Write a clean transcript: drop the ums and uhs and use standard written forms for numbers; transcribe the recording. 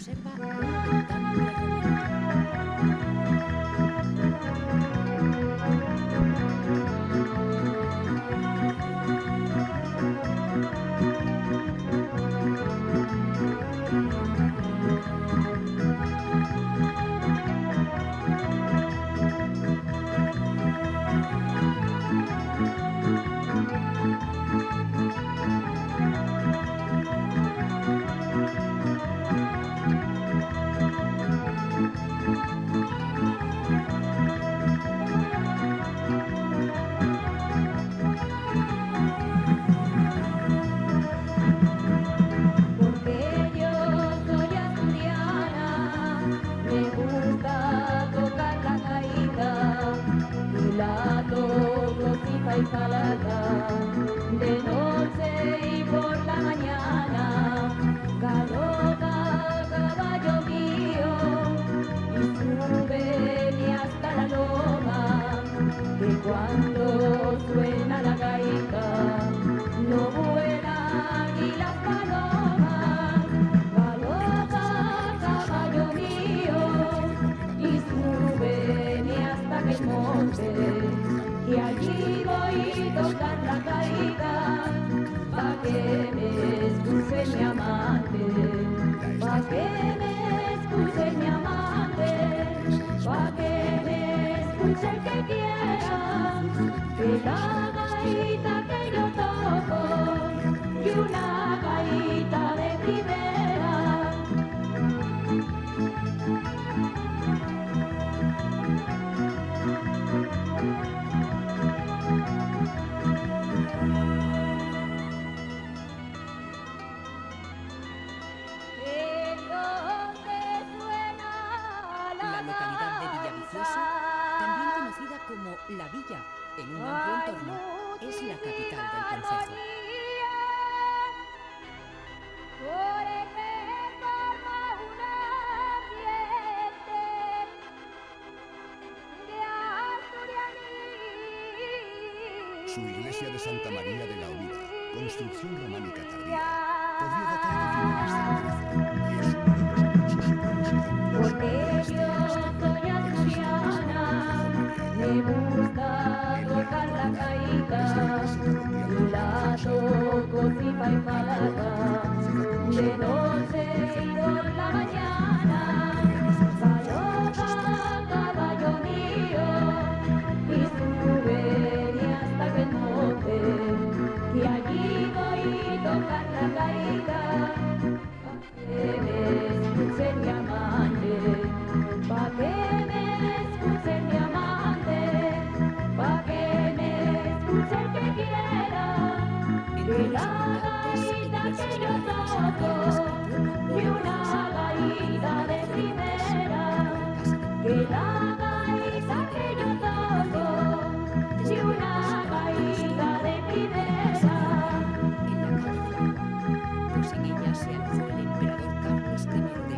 observa una ventana en el recinto. Porque yo soy asturiana, me gusta tocar la gaita y la toco fija y calada, de noche y por la mañana, galopa caballo mío y súbeme hasta la loma, que cuando suena la gaita no vuelan ni las palomas. Galopa, caballo mío, y súbeme hasta que monte, que allí voy a tocar la gaita, pa' que me escuche mi amante, pa' que me escuche mi amante, pa' que me escuche el que quiera, que la gaita que yo toco y una gaita de primera. En donde suena La localidad de Villaviciosa, también conocida como La Villa, en un amplio entorno, es la capital del concejo. Por ejemplo, un ambiente de asturianismo. Su iglesia de Santa María de la Ovida, construcción románica tardía, podría datar de finales del XIII y es uno de los muchos y buenos ejemplos Porque de yo este soy asturiana, me gusta tocar la gaita y la toco fija y calada, de noche y por la mañana, galopa caballo mío y súbeme hasta que monte, que allí voy a tocar la gaita, pa' que me escuche mi amante, pa' que me escuche mi amante, pa' que me escuche el que quiera, que la gaita que yo toco y una gaita de primera, que la gaita que yo toco y una gaita de primera. En la calle de la Laguna, pues en ella se alzó el emperador Carlos I de